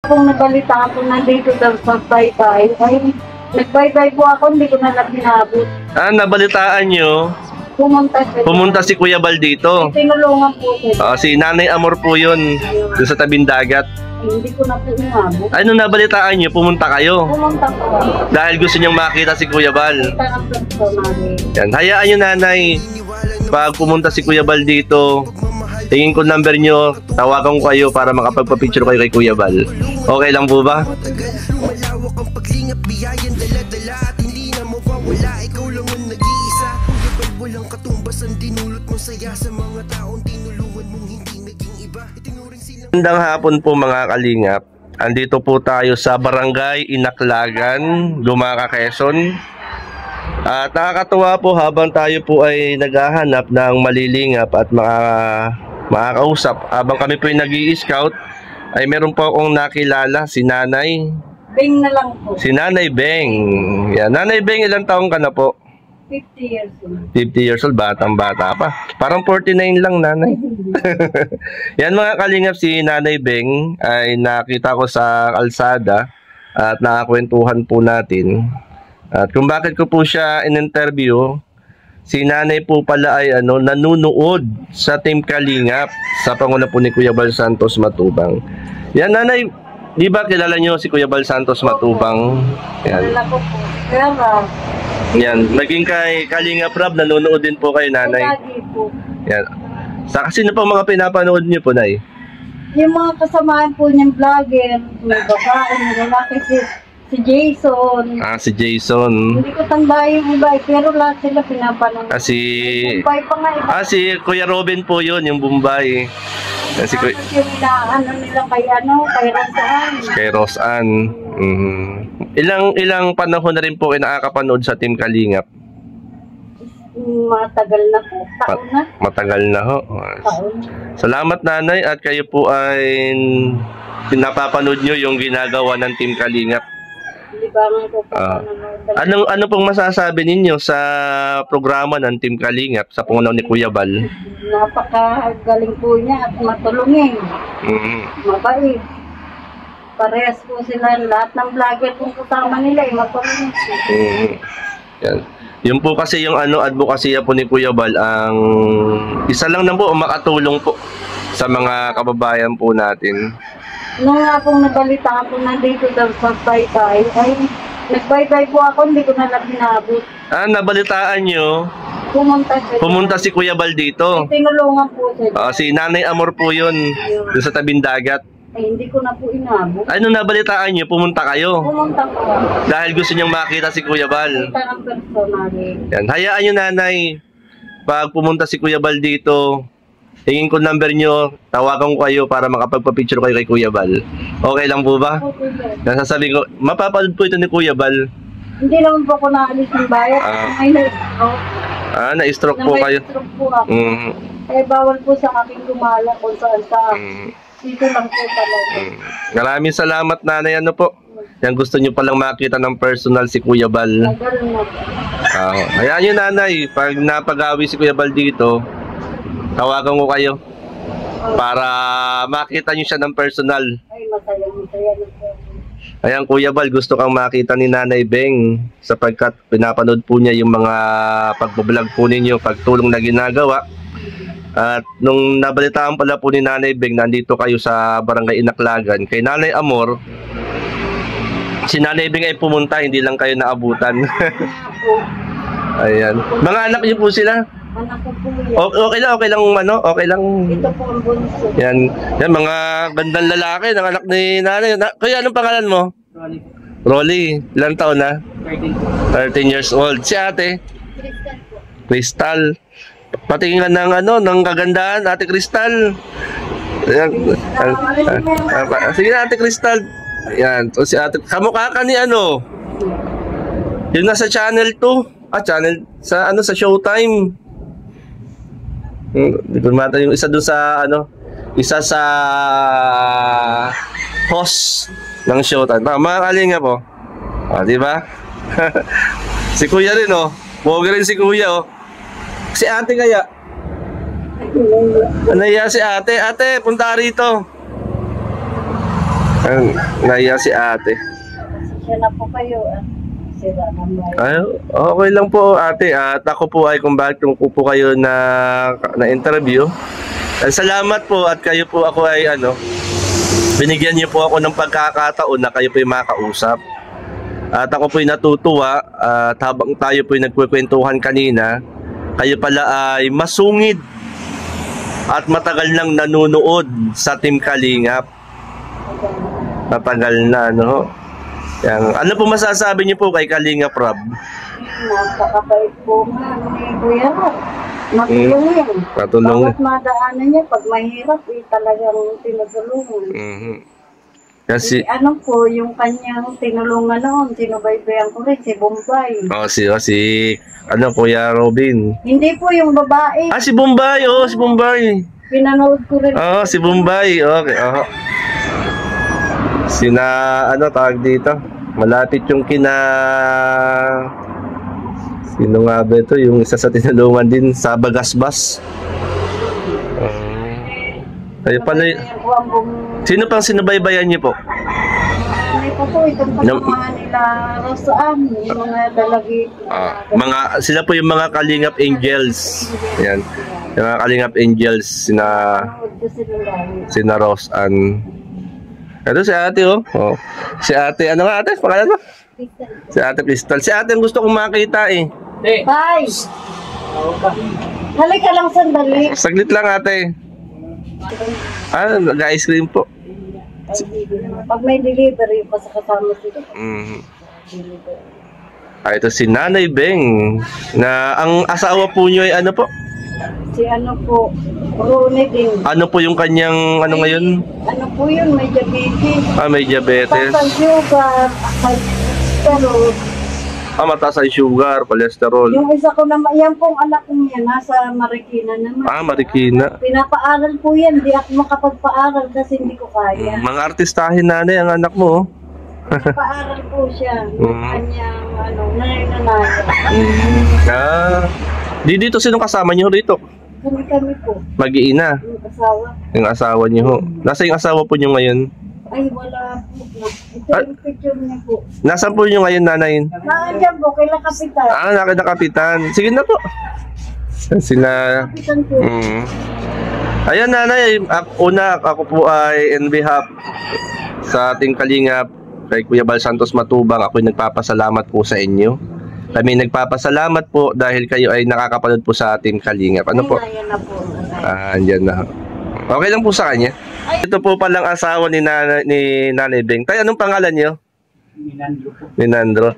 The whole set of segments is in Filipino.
pong nabalitaan po nandito daw sa Taytay, ay nagbaybay po ako, hindi ko na lang hinabot. Ah, nabalitaan nyo, Pumunta si Kuya Bal dito. Tinulungan po sila. Si Nanay Amor po yun, doon sa tabing dagat. Ay, hindi ko na po hinabot. Ay, nung nabalitaan nyo, pumunta kayo. Pumunta po ako. Dahil gusto niyang makita si Kuya Bal. Kita ng personal. Yan, hayaan nyo nanay. Pag pumunta si Kuya Bal dito, tingin ko number nyo, tawagan ko kayo para makapagpa-picture kayo kay Kuya Bal. Okay lang po ba? Malawak ang paglingap, biyayan dala-dala at hindi na mawawala. Ikaw lang ang nag-iisa. Kuya Bal, walang katumbas ang dinulot mo saya sa mga taong tinulungan mong hindi naging iba. Itinuring silang... Magandang hapon po mga kalingap. Andito po tayo sa Barangay Inaklagan, Dumaca, Quezon. At nakakatuwa po habang tayo po ay naghahanap ng malilingap at makakausap. Habang kami po ay nag-i-scout, ay meron po akong nakilala, si Nanay. Bing na lang po. Si Nanay Beng. Yan. Nanay Beng, ilang taong ka na po? 50 years old. 50 years old, batang-bata pa. Parang 49 lang, Nanay. Yan mga kalingap, si Nanay Beng ay nakita ko sa kalsada at nakakwentuhan po natin. At kung bakit ko po siya in-interview, si Nanay po pala ay nanunood sa Team Kalingap sa panguna po ni Kuya Bal Santos Matubang. Yan, Nanay, di ba kilala nyo si Kuya Bal Santos Matubang? Yan. Kilala ko po. Kaya Yan, naging kay Kalingap Rab, nanonood din po kayo, Nanay. lagi po. Yan. Sa kasi na po mga pinapanood niyo po, Nay? Yung mga kasamaan po niyang vlogger, may babae, may lalaki, si Jason. Si Jason. Hindi ko tanda yung iba, pero lahat sila pinapanood. Si... Kumpay pa nga iba. si Kuya Robin po yun, yung Bombay. Si Tapos yung nila kay Rosaan. Kay Rosan. Ilang panahon na rin po kayo nakakapanood sa Team Kalingap? Matagal na po. Taon na. Matagal na ho. Taon. Salamat, Nanay, at kayo po ay napapanood nyo yung ginagawa ng Team Kalingap. Libangan ko po. Ano pong masasabi ninyo sa programa ng Team Kalingap sa pangunaw ni Kuya Bal? Napakagaling po niya at matulungin. Mabait. Parehas po sila. Lahat ng vlogger kung kasama nila ay matulungin. Yan. Yun po kasi yung advokasya po ni Kuya Bal, ang isa lang na po makatulong po sa mga kababayan po natin. Nung nga pong nabalitaan po nandito daw sa Taytay, ay nagbaybay po ako, hindi ko na lang hinabot. Nabalitaan nyo, pumunta si Kuya Bal dito. Tinulungan po sila. Si Nanay Amor po yun, doon sa tabing dagat. Ay, hindi ko na po inabot. Ay, nung nabalitaan nyo, pumunta kayo. Pumunta po. Dahil gusto niyang makita si Kuya Bal. Kita ng personal. Yan, hayaan nyo, Nanay. Pag pumunta si Kuya Bal dito, tingin ko number nyo, tawagan ko kayo para makapagpa-picture kayo kay Kuya Bal. Okay lang po ba? Okay, sir. Nasasabi ko, mapapanood po ito ni Kuya Bal. Hindi naman po ako naalis ng bayan. May na-stroke. Na-stroke po kayo. Na-stroke po ako. Eh, bawal po sa aking gumala kung saan saan. Dito lang po talaga. Maraming salamat, Nanay. Po? Yan, gusto nyo palang makita ng personal si Kuya Bal. Tagal na. Hayaan nyo, Nanay. Pag napag-awi si Kuya Bal dito, tawagan ko kayo para makita nyo siya ng personal. Ay, masaya na po. Ayan, Kuya Bal, gusto kang makita ni Nanay Beng sapagkat pinapanood po niya yung mga pagbablog po ninyo, pagtulong na ginagawa. At nung nabalitaan pala po ni Nanay Beng, nandito kayo sa Barangay Inaklagan kay Nanay Amor, si Nanay Beng ay pumunta, hindi lang kayo naabutan. Ayan. Mga anak niyo po sila? Anak ko po yan. Okay lang, okay lang. Ito po ang bunso. Yan, mga gandang lalaki ng anak ni Nanay. Kuya, anong pangalan mo? Rolly. Rolly. Ilang taon na? 13 years old. Si ate? Crystal po. Crystal. Patingin ng ng kagandahan, Ate Crystal. Ayan. Sige na, Ate Crystal. Ayan. So, si ate, kamukha ka ni yung nasa channel 2. Channel, sa sa Showtime. Hindi ko mata yung isa doon sa isa sa host ng Showtime. Mga kalinga po. Di ba? Si Kuya rin, Pogi rin si Kuya, Si ate kaya? Ano si ate? Ate, punta rito. Naiya si ate. Siya na po kayo. Sira ng bayan. Ay, okay lang po ate. At ako po ay kung bakit ko po kayo na interview. Salamat po at kayo po ako ay binigyan niyo po ako ng pagkakataon na kayo po yung makausap. At ako po ay natutuwa at habang tayo po ay nagkukwentuhan kanina, kayo pala ay masungid at matagal nang nanonood sa Team Kalingap. Matagal na, no? Ano po masasabi niyo po kay Kalingap Rob? Napakabait po nga ni Kuya Rob. Matulungin. Matulungin. Bawat madaanan niya, pag mahirap, talagang tinutulungan. Kasi, po, yung kanyang tinulungan noon, sinubaybayan ko rin, si Bombay. si Kuya Robin. Hindi po yung babae. Si Bombay, si Bombay. Pinanood ko rin. Si Bombay, okay, tawag dito? Malapit yung sino nga ba ito? Yung isa sa tinulungan din sa Bagasbas. Kayo pala. Sino pang sinubaybayan niyo po? May po itong kasamahan nila Rosaan, yung mga dalagi. Sila po yung mga Kalingap Angels. Yan. Yung mga Kalingap Angels, sina Rosaan. Ito si ate, Si ate, ano nga ate? Pangalan mo? Si ate Crystal. Si ate ang gusto kong makita eh. Bye! Halika lang sandali. Saglit lang ate. Nag-ice cream po. Pag may delivery pa sa kasama sila. Ito si Nanay Beng. Na ang asawa po niyo ay ano po? Si po, Rone din. Ano po yung kanyang ngayon? Ano po yun, may diabetes. May diabetes. Mataas ang sugar, cholesterol. Mataas ang sugar, cholesterol. Yung isa ko naman, yan pong anak ko niya, nasa Marikina naman. Marikina. Pinapaaral po yan, di ako makapagpaaral kasi hindi ko kaya. Mga artistahin nanay ang anak mo. Pinapaaral po siya, yung kanyang nanay. Dito sinong kasama niyo rito? Kami po. Mag-iina. Yung asawa. Yung asawa niyo ho. Nasa yung asawa po niyo ngayon? Ay, wala po. Ito yung picture niya po. Nasaan po niyo ngayon, nanay? Nandiyan po, kailan kapitan. Nakakapitan. Sige na po. Sila... Kapitan po. Ayan, nanay. Ako po ay in behalf sa ating Kalingap, kay Kuya Bal Santos Matubang, ako'y nagpapasalamat po sa inyo. Kami nagpapasalamat po dahil kayo ay nakakapanood po sa ating Kalingap. Ano po? Ayan na po. Andyan na. Okay lang po sa kanya. Ito po palang asawa ni Nanay Beng. Tay, anong pangalan niyo? Ninandro.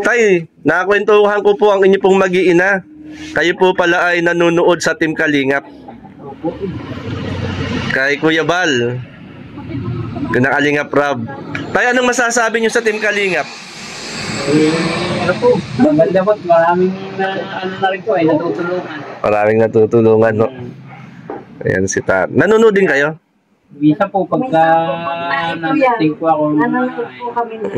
Tay, nakakwentuhan ko po ang inyo pong mag-iina. Kayo po pala ay nanonood sa Team Kalingap. Kay Kuya Bal. Kalingap Rob. Tay, anong masasabi niyo sa Team Kalingap? Maganda po, maraming na rin po ay natutulungan. Maraming natutulungan, no? Ayan si Tat. Nanonood din kayo? Bisa po pagka nating po ako. Nanonood po kami na.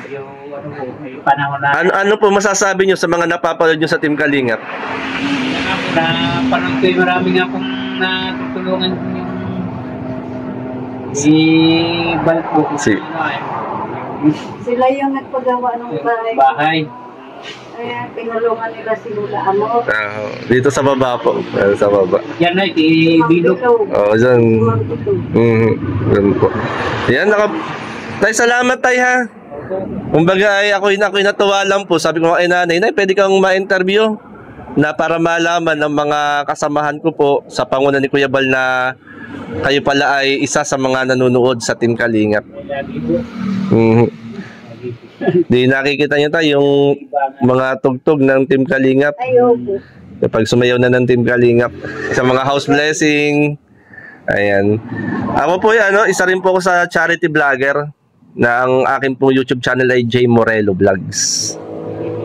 Yung may panahon na. Ano po masasabi nyo sa mga napapanood nyo sa Team Kalingap? Napanood ko yung marami nga pong natutulungan yung Bal po. Sila yung nagpagawa ng bahay. Kaya pinulungan nila si Lula Amor. Dito sa baba po. Sa baba. Yan ay, bilog. Dyan. Dyan po. Yan, Tay, salamat tay ha. Kumbaga ay ako'y natuwa lang po. Sabi ko kay nanay, pwede kang ma-interview na para malaman ng mga kasamahan ko po sa panguna ni Kuya Bal na kayo pala ay isa sa mga nanonood sa Team Kalingap. Di nakikita niyo tayo yung mga tugtog ng Team Kalingap. Kapag sumayaw na ng Team Kalingap sa mga house blessing. Ayan. Ako po yan, isa rin po ako sa charity vlogger na ang akin po YouTube channel ay J Morelo Vlogs.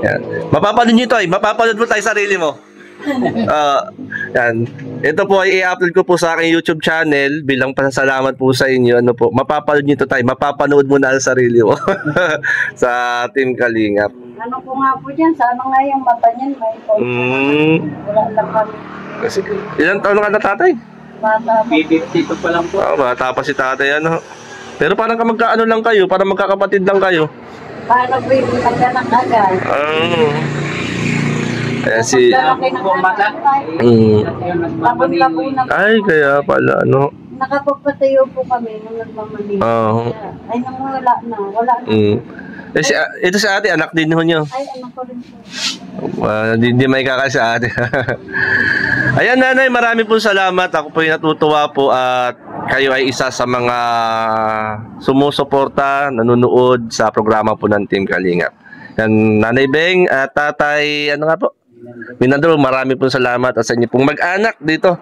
Yan. Mapapanood nyo ito mapapanood mo tayo sarili mo. Yan. Ito po ay i-upload ko po sa aking YouTube channel bilang pasasalamat po sa inyo. Mapapanood nyo ito tayo. Mapapanood mo na ang sarili mo sa Team Kalingap. Ano po nga po dyan? Sana nga yung mata niyan may wala lang kami. Ilang taon ka na tatay? Bata po. 52 pa lang po. Bata pa si tatay Pero parang magkaano lang kayo, parang magkakapatid lang kayo. Paano po yung nagkanak agad? Kaya si... Labon-labo na po. Ay, kaya pala, ano. Nakapagpatayo po kami nung nagmamaliit. Ay, nang wala na. Wala na. Ito si ate, anak din nyo. Ay, anak ko rin po. Hindi may kakasya ate. Ayan nanay, marami po salamat. Ako po yung natutuwa po at kayo ay isa sa mga sumusuporta, nanonood sa programa po ng Team Kalingap. Yan, Nanay Beng at Tatay, ano nga po? Minandro, marami po salamat at sa inyo pong mag-anak dito.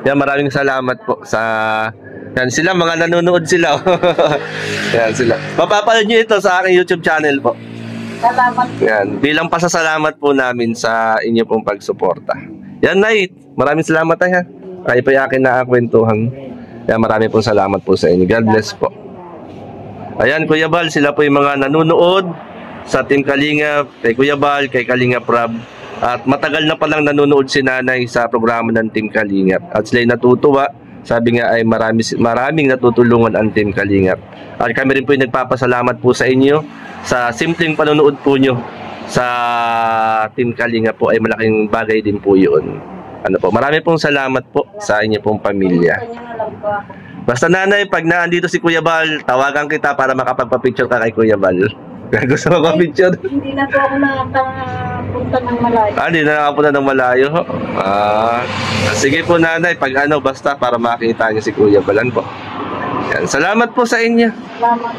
Yan, maraming salamat po sa... Yan sila, mga nanonood sila. Yan sila. Mapapanood nyo ito sa aking YouTube channel po. Salamat. Yan, bilang pasasalamat po namin sa inyo pong pagsuporta. Yan, Nay, maraming salamat ay ha. Kayo po yung akin na kwentuhan. Yan, maraming pong salamat po sa inyo. God bless po. Ayan, Kuya Bal, sila po yung mga nanonood sa Team Kalingap, kay Kuya Bal, kay Kalingap Rob. At matagal na palang nanonood si Nanay sa programa ng Team Kalingap. At sila'y natutuwa. Sabi nga ay maraming natutulungan ang Team Kalingap. At kami rin po yung nagpapasalamat po sa inyo sa simpleng panonood po nyo sa Team Kalingap po ay malaking bagay din po yun. Ano po, marami pong salamat po sa inyo pong pamilya. Basta Nanay, pag naandito si Kuya Bal, tawagan kita para makapagpa-picture ka kay Kuya Bal. Gusto mo ka picture? Hindi na po ako nakapunta ng malayo. Hindi na nakapunta ng malayo. Sige po Nanay, pag ano, basta para makita niyo si Kuya Balan po. Yan, salamat po sa inyo. Salamat.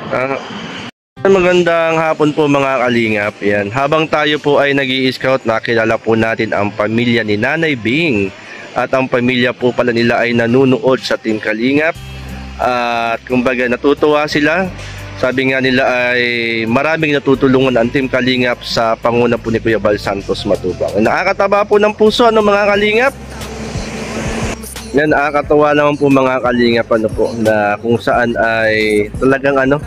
Magandang hapon po mga Kalingap. Yan, habang tayo po ay nag-i-scout, nakilala po natin ang pamilya ni Nanay Bing. At ang pamilya po pala nila ay nanunood sa Team Kalingap. At kumbaga natutuwa sila. Sabi nga nila ay maraming natutulungan ang Team Kalingap sa panguna po ni Kuya Bal Santos Matubang. Nakakataba po ng puso, ano mga Kalingap? Yan, nakakatawa naman po mga Kalingap, ano po, na kung saan ay talagang ano,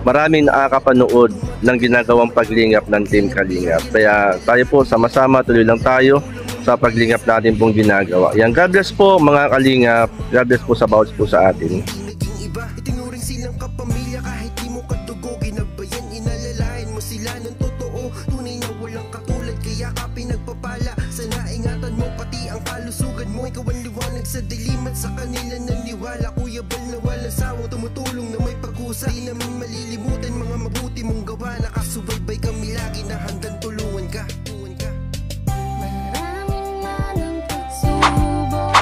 maraming nakakapanood ng ginagawang paglingap ng Team Kalingap. Kaya tayo po, sama-sama, tuloy lang tayo sa paglingap natin pong ginagawa. Yan, God bless po mga Kalingap. God bless po sa bawat po sa atin. Itinuring silang kapamilya kahit di mo katugo. Ginabayan, inalalayan mo sila ng totoo. Tunay na walang katulad, kaya ka pinagpapala. Sana ingatan mo pati ang kalusugan mo. Ikaw ang liwanag sa dilim at sa kanila naniwala. Kuya Bal na walang sawang tumutulong na may pag-usa. Di namin malilimutan mga mabuti mong gawa. Nakasubaybay kami lagi na handang tulungan ka. Maraming manang pagsubok,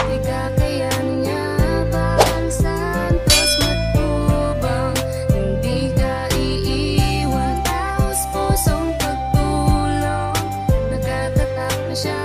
di kakayanin niya Bal Santos Matubang. Hindi ka iiwan, taos pusong pagtulong, nagkatatak na siya.